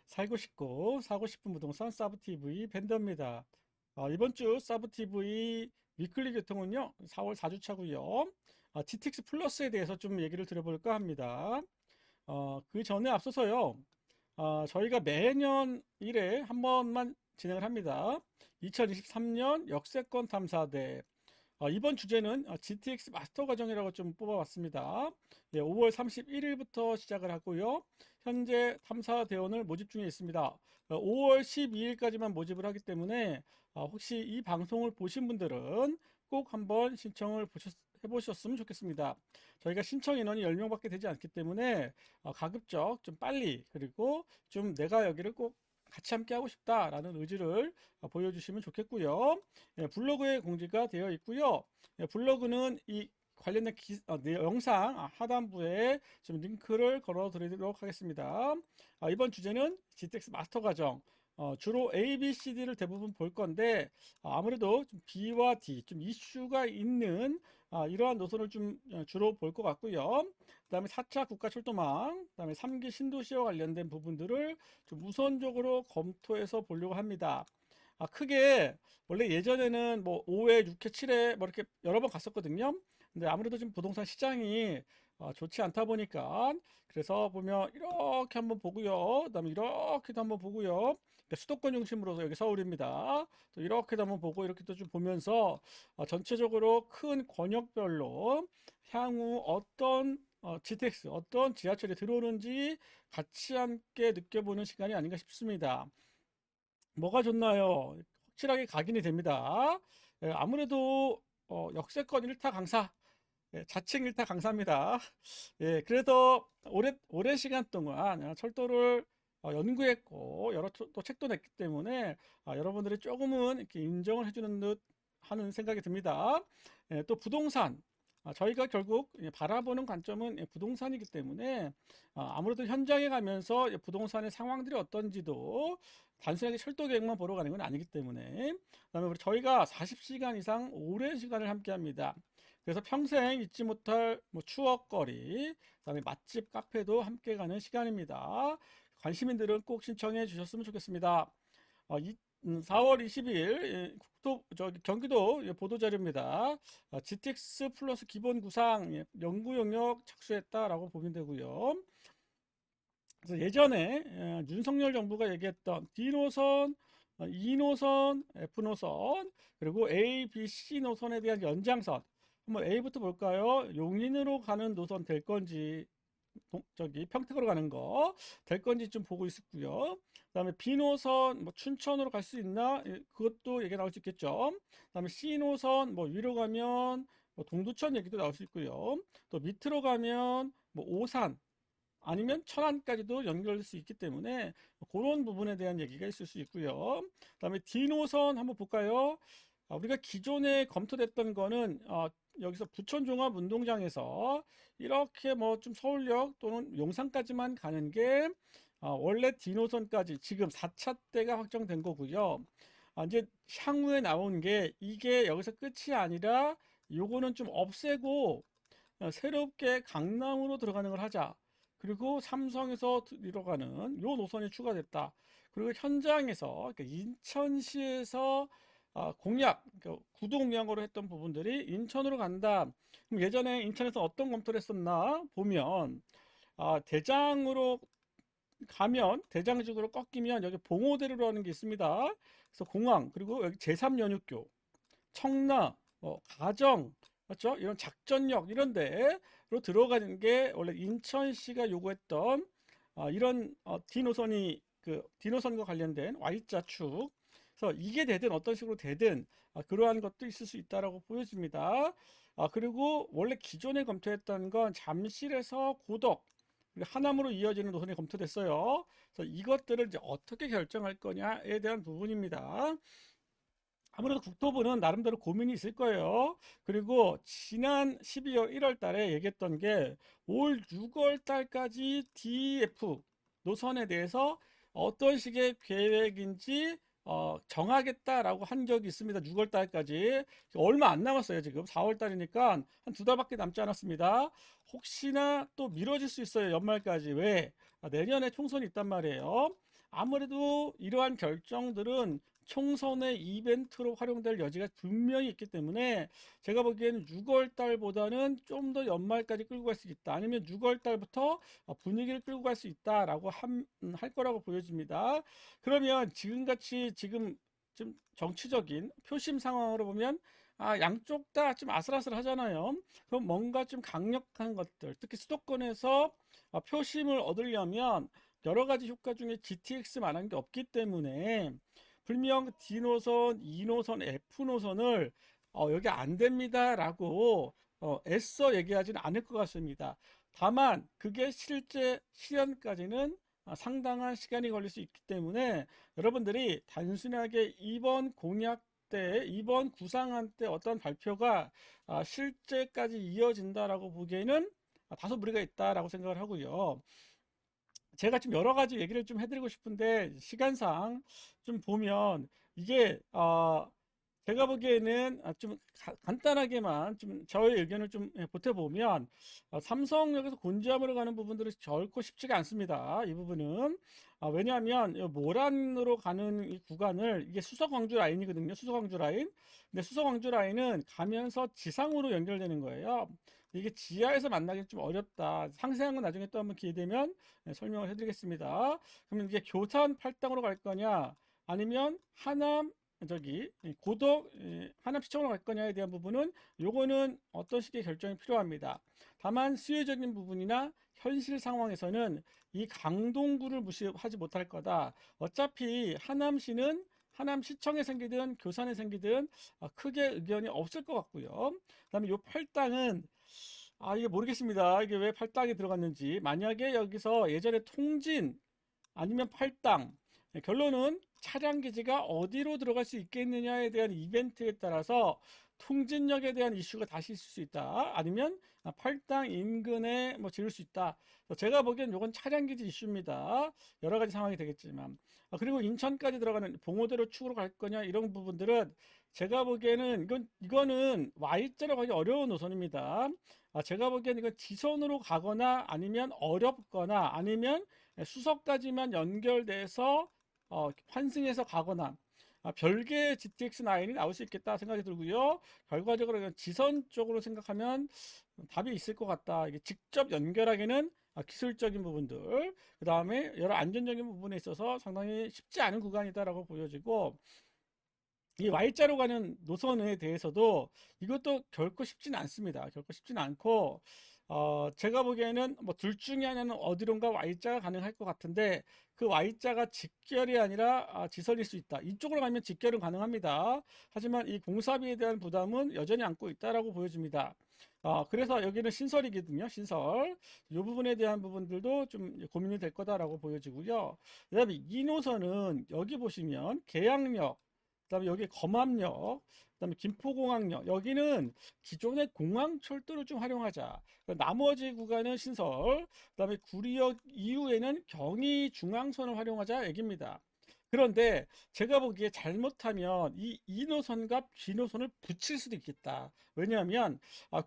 살고 싶고 사고 싶은 부동산 사브TV 밴더입니다. 이번 주 사브TV 위클리 교통은요 4월 4주차고요. GTX 플러스에 대해서 좀 얘기를 드려볼까 합니다. 그 전에 앞서서요. 저희가 매년 1회 한 번만 진행을 합니다. 2023년 역세권 탐사대. 이번 주제는 GTX 마스터 과정이라고 좀 뽑아봤습니다. 5월 31일부터 시작을 하고요. 현재 탐사 대원을 모집 중에 있습니다. 5월 12일까지만 모집을 하기 때문에 혹시 이 방송을 보신 분들은 꼭 한번 신청을 해보셨으면 좋겠습니다. 저희가 신청 인원이 10명밖에 되지 않기 때문에 가급적 좀 빨리, 그리고 좀 내가 여기를 꼭 같이 함께 하고 싶다라는 의지를 보여주시면 좋겠고요. 블로그에 공지가 되어 있고요. 블로그는 이 관련된 영상 하단부에 좀 링크를 걸어 드리도록 하겠습니다. 이번 주제는 GTX 마스터 과정, 주로 A, B, C, D를 대부분 볼 건데 아무래도 좀 B와 D 좀 이슈가 있는 이러한 노선을 좀 주로 볼 것 같고요. 그 다음에 4차 국가철도망, 그 다음에 3기 신도시와 관련된 부분들을 좀 우선적으로 검토해서 보려고 합니다. 크게 원래 예전에는 뭐 5회, 6회, 7회 뭐 이렇게 여러 번 갔었거든요. 근데 아무래도 지금 부동산 시장이 좋지 않다 보니까, 그래서 보면 이렇게 한번 보고요. 그다음에 이렇게도 한번 보고요. 그러니까 수도권 중심으로서 여기 서울입니다. 또 이렇게도 한번 보고 이렇게도 좀 보면서 전체적으로 큰 권역별로 향후 어떤 GTX, 어떤 지하철이 들어오는지 같이 함께 느껴보는 시간이 아닌가 싶습니다. 뭐가 좋나요? 확실하게 각인이 됩니다. 아무래도 역세권 1타 강사, 자칭 1타 강사입니다. 그래서 오랜 시간 동안 철도를 연구했고 여러 또 책도 냈기 때문에 여러분들이 조금은 이렇게 인정을 해주는 듯 하는 생각이 듭니다. 또 부동산, 저희가 결국 바라보는 관점은 부동산이기 때문에 아무래도 현장에 가면서 부동산의 상황들이 어떤지도 단순하게 철도 계획만 보러 가는 건 아니기 때문에, 그다음에 저희가 40시간 이상 오랜 시간을 함께 합니다. 그래서 평생 잊지 못할 뭐 추억거리, 그다음에 맛집, 카페도 함께 가는 시간입니다. 관심인들은 꼭 신청해 주셨으면 좋겠습니다. 4월 20일 경기도 보도자료입니다. GTX 플러스 기본 구상 연구 영역 착수했다라고 보면 되고요. 그래서 예전에 윤석열 정부가 얘기했던 D노선, E노선, F노선, 그리고 A, B, C 노선에 대한 연장선, 한번 A부터 볼까요? 용인으로 가는 노선 될 건지, 평택으로 가는 거 될 건지 좀 보고 있었고요. 그다음에 B 노선 뭐 춘천으로 갈 수 있나? 그것도 얘기 나올 수 있겠죠. 그다음에 C 노선 뭐 위로 가면 뭐 동두천 얘기도 나올 수 있고요. 또 밑으로 가면 뭐 오산 아니면 천안까지도 연결될 수 있기 때문에 그런 부분에 대한 얘기가 있을 수 있고요. 그다음에 D 노선 한번 볼까요? 우리가 기존에 검토됐던 거는 여기서 부천종합운동장에서 이렇게 뭐 좀 서울역 또는 용산까지만 가는 게 원래 D 노선까지 지금 4차대가 확정된 거고요. 이제 향후에 나온 게 이게 여기서 끝이 아니라 요거는 좀 없애고 새롭게 강남으로 들어가는 걸 하자. 그리고 삼성에서 들어가는 요 노선이 추가됐다. 그리고 현장에서 그러니까 인천시에서 공약, 그러니까 구도 공약으로 했던 부분들이 인천으로 간다. 그럼 예전에 인천에서 어떤 검토를 했었나 보면 대장으로 가면 대장직으로 꺾이면 여기 봉오대로라는 게 있습니다. 그래서 공항, 그리고 여기 제3연육교, 청라, 가정, 맞죠? 이런 작전역 이런 데로 들어가는 게 원래 인천시가 요구했던 이런 D노선이 그 D노선과 관련된 Y자축. 그래서 이게 되든 어떤 식으로 되든 그러한 것도 있을 수 있다라고 보여집니다. 그리고 원래 기존에 검토했던 건 잠실에서 고덕, 그리고 하남으로 이어지는 노선이 검토됐어요. 그래서 이것들을 이제 어떻게 결정할 거냐에 대한 부분입니다. 아무래도 국토부는 나름대로 고민이 있을 거예요. 그리고 지난 12월 1월 달에 얘기했던 게 올 6월 달까지 DF 노선에 대해서 어떤 식의 계획인지 정하겠다라고 한 적이 있습니다. 6월 달까지. 얼마 안 남았어요. 지금 4월 달이니까 한 2달밖에 남지 않았습니다. 혹시나 또 미뤄질 수 있어요. 연말까지. 왜? 내년에 총선이 있단 말이에요. 아무래도 이러한 결정들은 총선의 이벤트로 활용될 여지가 분명히 있기 때문에 제가 보기에는 6월 달보다는 좀 더 연말까지 끌고 갈 수 있다. 아니면 6월 달부터 분위기를 끌고 갈 수 있다라고 할 거라고 보여집니다. 그러면 지금같이 좀 정치적인 표심 상황으로 보면 양쪽 다 좀 아슬아슬하잖아요. 그럼 뭔가 좀 강력한 것들, 특히 수도권에서 표심을 얻으려면 여러 가지 효과 중에 GTX만한 게 없기 때문에 분명 D노선, E노선, F노선을 여기 안 됩니다라고 애써 얘기하지는 않을 것 같습니다. 다만 그게 실제 실현까지는 상당한 시간이 걸릴 수 있기 때문에 여러분들이 단순하게 이번 공약 때, 이번 구상안 때 어떤 발표가 실제까지 이어진다라고 보기에는 다소 무리가 있다라고 생각을 하고요. 제가 좀 여러 가지 얘기를 좀 해드리고 싶은데 시간상 좀 보면 이게 제가 보기에는 좀 간단하게만 좀 저의 의견을 좀 보태보면 삼성역에서 곤지암으로 가는 부분들은 결코 쉽지가 않습니다. 이 부분은 왜냐하면 모란으로 가는 이 구간을 이게 수서광주 라인이거든요. 수서광주 라인. 근데 수서광주 라인은 가면서 지상으로 연결되는 거예요. 이게 지하에서 만나기 좀 어렵다. 상세한 건 나중에 또 한번 기회 되면 설명을 해드리겠습니다. 그러면 이게 교산 팔당으로 갈 거냐, 아니면 하남 고덕 하남시청으로 갈 거냐에 대한 부분은 요거는 어떤 식의 결정이 필요합니다. 다만 수요적인 부분이나 현실 상황에서는 이 강동구를 무시하지 못할 거다. 어차피 하남시는 하남시청에 생기든 교산에 생기든 크게 의견이 없을 것 같고요. 그다음에 요 팔당은 이게 모르겠습니다. 이게 왜 팔당이 들어갔는지. 만약에 여기서 예전에 통진 아니면 팔당, 결론은 차량 기지가 어디로 들어갈 수 있겠느냐에 대한 이벤트에 따라서 통진역에 대한 이슈가 다시 있을 수 있다. 아니면 팔당 인근에 뭐 지을 수 있다. 제가 보기엔 이건 차량 기지 이슈입니다. 여러 가지 상황이 되겠지만. 그리고 인천까지 들어가는 봉오대로 축으로 갈 거냐 이런 부분들은 제가 보기에는 이거는 Y자로 가기 어려운 노선입니다. 제가 보기에는 이건 지선으로 가거나 아니면 어렵거나 아니면 수석까지만 연결돼서 환승해서 가거나 별개의 GTX9이 나올 수 있겠다 생각이 들고요. 결과적으로 지선 쪽으로 생각하면 답이 있을 것 같다. 이게 직접 연결하기는 기술적인 부분들, 그 다음에 여러 안전적인 부분에 있어서 상당히 쉽지 않은 구간이다라고 보여지고, 이 Y자로 가는 노선에 대해서도 이것도 결코 쉽지는 않습니다. 결코 쉽지는 않고, 제가 보기에는 뭐 둘 중에 하나는 어디론가 Y자가 가능할 것 같은데, 그 Y자가 직결이 아니라 지선일 수 있다. 이쪽으로 가면 직결은 가능합니다. 하지만 이 공사비에 대한 부담은 여전히 안고 있다라고 보여집니다. 그래서 여기는 신설이거든요. 신설. 이 부분에 대한 부분들도 좀 고민이 될 거다라고 보여지고요. 그 다음에 이 노선은 여기 보시면 계양역, 그다음에 여기 검암역, 그다음에 김포공항역, 여기는 기존의 공항철도를 좀 활용하자. 나머지 구간은 신설, 그다음에 구리역 이후에는 경의중앙선을 활용하자 얘기입니다. 그런데 제가 보기에 잘못하면 이 노선과 G 노선을 붙일 수도 있겠다. 왜냐하면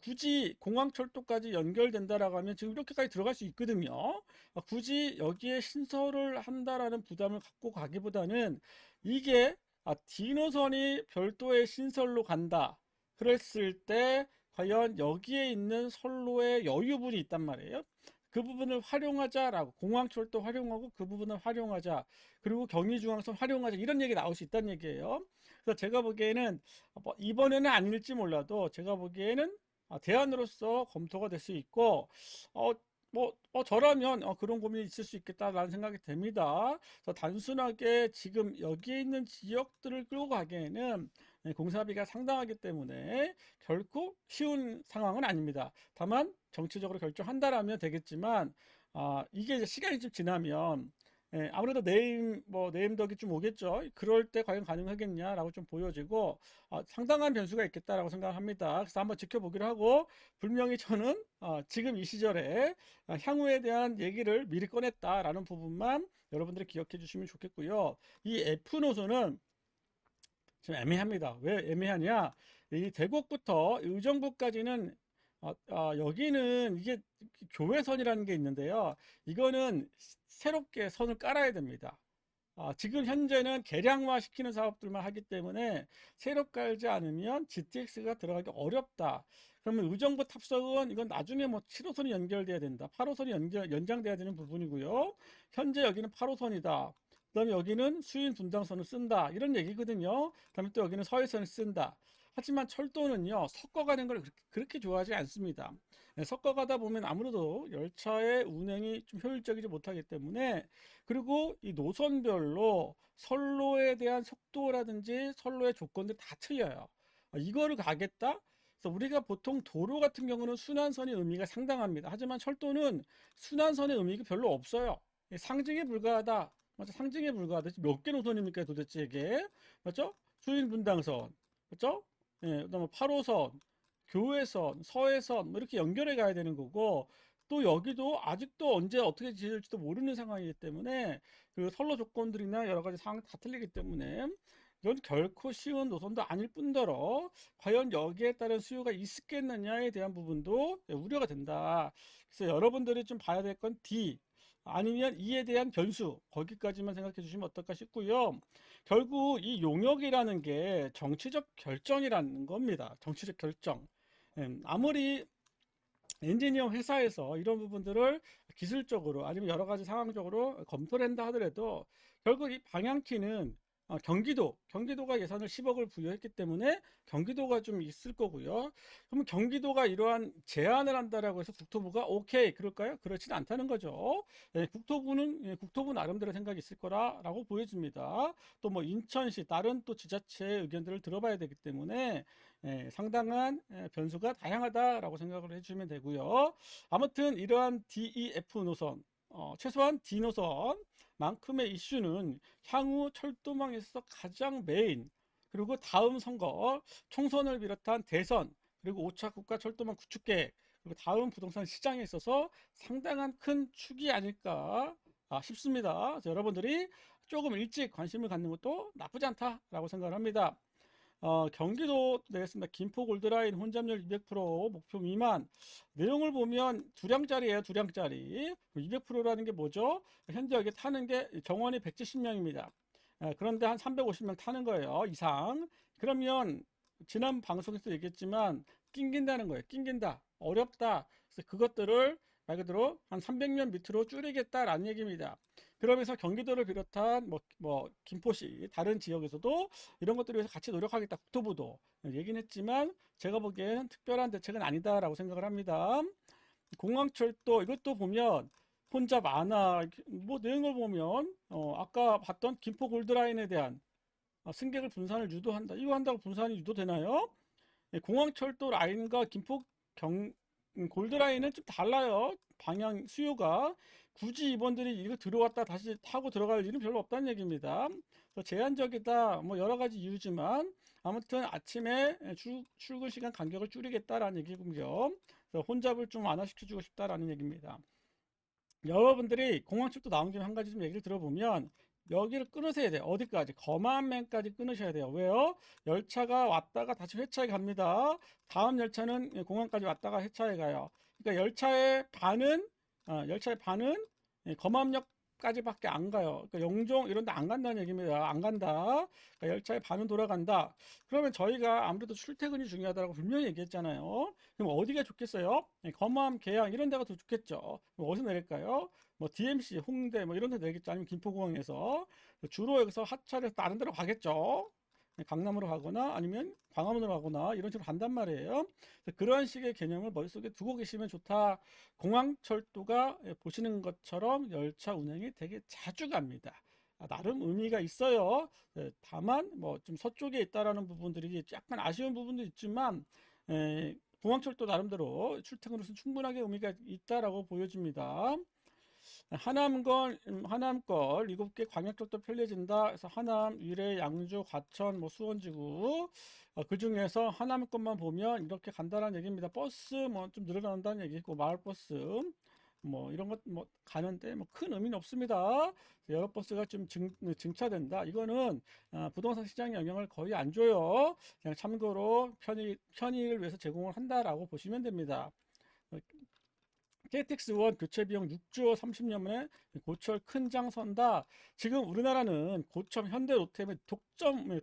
굳이 공항철도까지 연결된다라고 하면 지금 이렇게까지 들어갈 수 있거든요. 굳이 여기에 신설을 한다라는 부담을 갖고 가기보다는 이게 D 노선이 별도의 신설로 간다. 그랬을 때 과연 여기에 있는 선로의 여유분이 있단 말이에요. 그 부분을 활용하자라고, 공항철도 활용하고 그 부분을 활용하자, 그리고 경의중앙선 활용하자, 이런 얘기 나올 수 있다는 얘기예요. 그래서 제가 보기에는 뭐 이번에는 아닐지 몰라도 제가 보기에는 대안으로서 검토가 될 수 있고, 저라면 그런 고민이 있을 수 있겠다라는 생각이 됩니다. 그래서 단순하게 지금 여기에 있는 지역들을 끌고 가기에는 공사비가 상당하기 때문에 결코 쉬운 상황은 아닙니다. 다만 정치적으로 결정한다라면 되겠지만 이게 이제 시간이 좀 지나면 아무래도 네임덕이 좀 오겠죠. 그럴 때 과연 가능하겠냐라고 좀 보여지고 상당한 변수가 있겠다라고 생각합니다. 그래서 한번 지켜보기로 하고, 분명히 저는 지금 이 시절에 향후에 대한 얘기를 미리 꺼냈다라는 부분만 여러분들이 기억해 주시면 좋겠고요. 이 F 노선은 좀 애매합니다. 왜 애매하냐? 이 대곡부터 의정부까지는 여기는 이게 교외선이라는 게 있는데요. 이거는 새롭게 선을 깔아야 됩니다. 지금 현재는 개량화 시키는 사업들만 하기 때문에 새로 깔지 않으면 GTX가 들어가기 어렵다. 그러면 의정부 탑석은 이건 나중에 뭐 7호선이 연결돼야 된다. 8호선이 연장돼야 되는 부분이고요. 현재 여기는 8호선이다. 그다음에 여기는 수인 분당선을 쓴다. 이런 얘기거든요. 그다음에 또 여기는 서해선을 쓴다. 하지만 철도는요, 섞어가는 걸 그렇게 좋아하지 않습니다. 섞어가다 보면 아무래도 열차의 운행이 좀 효율적이지 못하기 때문에, 그리고 이 노선별로 선로에 대한 속도라든지 선로의 조건들이 다 틀려요. 이거를 가겠다? 그래서 우리가 보통 도로 같은 경우는 순환선의 의미가 상당합니다. 하지만 철도는 순환선의 의미가 별로 없어요. 상징에 불과하다. 맞죠? 상징에 불과하다. 몇 개 노선입니까 도대체 이게? 맞죠? 수인분당선. 맞죠? 예, 그다음에 8호선, 교외선, 서해선 뭐 이렇게 연결해 가야 되는 거고, 또 여기도 아직도 언제 어떻게 지을지도 모르는 상황이기 때문에 그 선로 조건들이나 여러 가지 상황이 다 틀리기 때문에 이건 결코 쉬운 노선도 아닐 뿐더러 과연 여기에 따른 수요가 있겠느냐에 대한 부분도 우려가 된다. 그래서 여러분들이 좀 봐야 될 건 D 아니면 E에 대한 변수, 거기까지만 생각해 주시면 어떨까 싶고요. 결국 이 용역이라는 게 정치적 결정이라는 겁니다. 정치적 결정. 아무리 엔지니어 회사에서 이런 부분들을 기술적으로 아니면 여러 가지 상황적으로 검토를 한다 하더라도 결국 이 방향키는 경기도가 예산을 10억을 부여했기 때문에 경기도가 좀 있을 거고요. 그러면 경기도가 이러한 제안을 한다라고 해서 국토부가 오케이 그럴까요? 그렇지는 않다는 거죠. 국토부 나름대로 생각이 있을 거라고 보여집니다. 또 뭐 인천시 다른 또 지자체의 의견들을 들어봐야 되기 때문에 상당한 변수가 다양하다라고 생각을 해주시면 되고요. 아무튼 이러한 DEF 노선, 최소한 D 노선만큼의 이슈는 향후 철도망에서 가장 메인, 그리고 다음 선거, 총선을 비롯한 대선, 그리고 5차 국가철도망 구축계획, 그리고 다음 부동산 시장에 있어서 상당한 큰 축이 아닐까 싶습니다. 여러분들이 조금 일찍 관심을 갖는 것도 나쁘지 않다라고 생각을 합니다. 경기도 내겠습니다. 김포 골드라인 혼잡률 200% 목표 미만. 내용을 보면 두량짜리예요, 두량짜리. 200%라는 게 뭐죠? 현재 여기 타는 게 정원이 170명입니다. 그런데 한 350명 타는 거예요, 이상. 그러면 지난 방송에서 얘기했지만 낑긴다는 거예요. 낑긴다. 어렵다. 그래서 그것들을 말 그대로 한 300명 밑으로 줄이겠다라는 얘기입니다. 그러면서 경기도를 비롯한 뭐 김포시 다른 지역에서도 이런 것들을 위해서 같이 노력하겠다 국토부도 얘기는 했지만 제가 보기에는 특별한 대책은 아니다라고 생각을 합니다. 공항철도 이것도 보면 혼잡 안와 뭐 내용을 보면 아까 봤던 김포 골드라인에 대한 승객을 분산을 유도한다. 이거 한다고 분산이 유도되나요? 공항철도 라인과 김포 골드라인은 좀 달라요. 방향 수요가 굳이 이번들이 이거 들어왔다 다시 타고 들어갈 일은 별로 없다는 얘기입니다. 제한적이다 뭐 여러 가지 이유지만 아무튼 아침에 출근 시간 간격을 줄이겠다라는 얘기고요. 혼잡을 좀 완화시켜주고 싶다라는 얘기입니다. 여러분들이 공항철도 나온 김에 한 가지 좀 얘기를 들어보면 여기를 끊으셔야 돼요. 어디까지? 거만면까지 끊으셔야 돼요. 왜요? 열차가 왔다가 다시 회차에 갑니다. 다음 열차는 공항까지 왔다가 회차에 가요. 그러니까 열차의 반은 거만역까지밖에 안 가요. 그러니까 영종 이런 데 안 간다는 얘기입니다. 안 간다. 그러니까 열차의 반은 돌아간다. 그러면 저희가 아무래도 출퇴근이 중요하다고 분명히 얘기했잖아요. 그럼 어디가 좋겠어요? 검암, 계양 이런 데가 더 좋겠죠. 그럼 어디서 내릴까요? 뭐 DMC, 홍대 뭐 이런 데 내리겠죠. 아니면 김포공항에서 주로 여기서 하차를 다른 데로 가겠죠. 강남으로 가거나 아니면 광화문으로 가거나 이런 식으로 간단 말이에요. 그런 식의 개념을 머릿속에 두고 계시면 좋다. 공항철도가 보시는 것처럼 열차 운행이 되게 자주 갑니다. 나름 의미가 있어요. 다만 뭐 좀 서쪽에 있다라는 부분들이 약간 아쉬운 부분도 있지만 공항철도 나름대로 출퇴근으로서 충분하게 의미가 있다라고 보여집니다. 하남권 7개 광역철도 편리해진다. 그래서 하남, 위례, 양주, 과천, 뭐 수원지구 그 중에서 하남권만 보면 이렇게 간다는 얘기입니다. 버스 뭐 좀 늘어난다는 얘기고 마을버스 뭐 이런 것 뭐 가는데 뭐 큰 의미는 없습니다. 에어버스가 좀 증차된다. 이거는 부동산 시장에 영향을 거의 안 줘요. 그냥 참고로 편의를 위해서 제공을 한다라고 보시면 됩니다. KTX1 교체 비용 6조 30년 만에 고철 큰 장 선다. 지금 우리나라는 고점 현대 로템의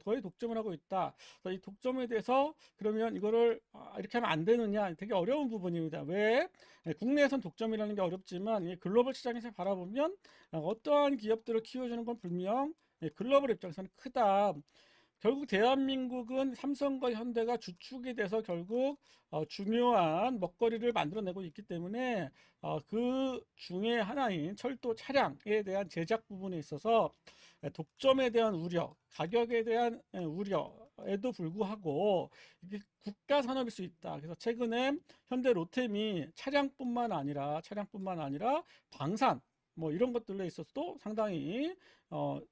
거의 독점을 하고 있다. 그래서 이 독점에 대해서 그러면 이거를 이렇게 하면 안 되느냐, 되게 어려운 부분입니다. 왜? 국내에선 독점이라는 게 어렵지만 글로벌 시장에서 바라보면 어떠한 기업들을 키워주는 건 분명 글로벌 입장에서는 크다. 결국 대한민국은 삼성과 현대가 주축이 돼서 결국 중요한 먹거리를 만들어내고 있기 때문에 그 중에 하나인 철도 차량에 대한 제작 부분에 있어서 독점에 대한 우려, 가격에 대한 우려에도 불구하고 이게 국가 산업일 수 있다. 그래서 최근에 현대 로템이 차량뿐만 아니라 방산 뭐 이런 것들에 있어서도 상당히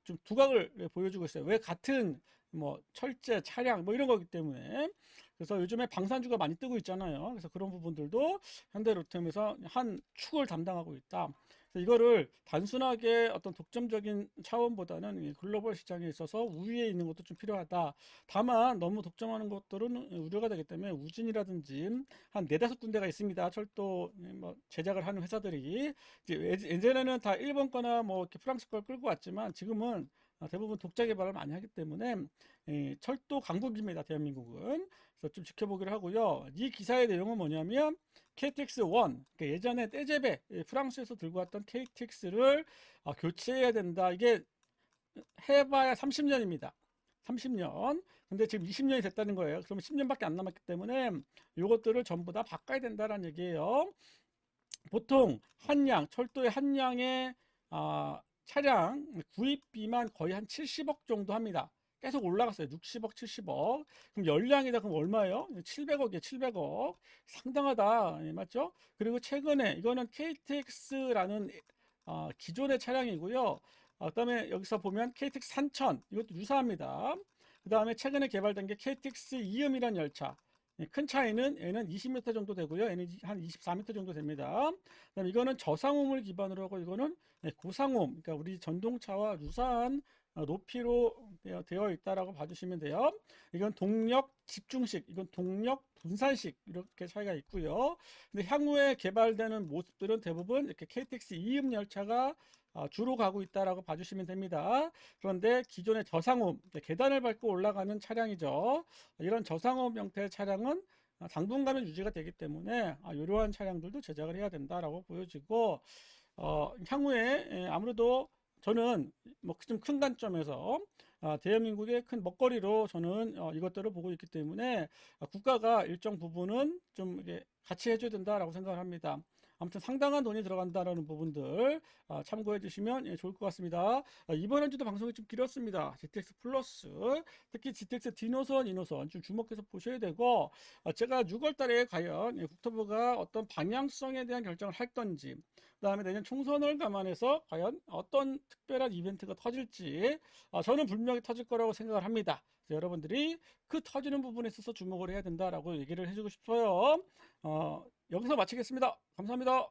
좀 두각을 보여주고 있어요. 왜? 같은 뭐 철제, 차량 뭐 이런 거기 때문에. 그래서 요즘에 방산주가 많이 뜨고 있잖아요. 그래서 그런 부분들도 현대로템에서 한 축을 담당하고 있다. 그래서 이거를 단순하게 어떤 독점적인 차원보다는 글로벌 시장에 있어서 우위에 있는 것도 좀 필요하다. 다만 너무 독점하는 것들은 우려가 되기 때문에 우진이라든지 한 네다섯 군데가 있습니다. 철도 뭐 제작을 하는 회사들이 예전에는 다 일본 거나 뭐 이렇게 프랑스 걸 끌고 왔지만 지금은 대부분 독자 개발을 많이 하기 때문에 철도 강국입니다. 대한민국은. 그래서 좀 지켜보기로 하고요. 이 기사의 내용은 뭐냐면 KTX1, 그러니까 예전에 떼제베 프랑스에서 들고 왔던 KTX를 교체해야 된다. 이게 해봐야 30년입니다. 30년. 근데 지금 20년이 됐다는 거예요. 그러면 10년밖에 안 남았기 때문에 이것들을 전부 다 바꿔야 된다는 얘기예요. 보통 철도의 한 양의 차량 구입비만 거의 한 70억 정도 합니다. 계속 올라갔어요. 60억, 70억. 그럼 연량이다. 그럼 얼마예요? 700억이에요. 700억. 상당하다. 맞죠? 그리고 최근에 이거는 KTX라는 기존의 차량이고요. 그다음에 여기서 보면 KTX 산천 이것도 유사합니다. 그 다음에 최근에 개발된 게 KTX 이음이라는 열차. 큰 차이는 얘는 20m 정도 되고요. 얘는 한 24m 정도 됩니다. 그다음에 이거는 저상홈을 기반으로 하고 이거는 고상홈, 그러니까 우리 전동차와 유사한 높이로 되어 있다라고 봐주시면 돼요. 이건 동력 집중식, 이건 동력 분산식 이렇게 차이가 있고요. 근데 향후에 개발되는 모습들은 대부분 이렇게 KTX 이음 열차가 주로 가고 있다라고 봐주시면 됩니다. 그런데 기존의 저상홈, 계단을 밟고 올라가는 차량이죠. 이런 저상홈 형태의 차량은 당분간은 유지가 되기 때문에 이러한 차량들도 제작을 해야 된다라고 보여지고 향후에 아무래도 저는 뭐 좀 큰 관점에서 대한민국의 큰 먹거리로 저는 이것들을 보고 있기 때문에 국가가 일정 부분은 좀 이게 같이 해줘야 된다라고 생각을 합니다. 아무튼 상당한 돈이 들어간다라는 부분들 참고해 주시면 좋을 것 같습니다. 이번 한 주도 방송이 좀 길었습니다. GTX 플러스, 특히 GTX D노선, E노선 좀 주목해서 보셔야 되고 제가 6월 달에 과연 국토부가 어떤 방향성에 대한 결정을 할 건지, 그 다음에 내년 총선을 감안해서 과연 어떤 특별한 이벤트가 터질지 저는 분명히 터질 거라고 생각을 합니다. 여러분들이 그 터지는 부분에 있어서 주목을 해야 된다라고 얘기를 해주고 싶어요. 여기서 마치겠습니다. 감사합니다.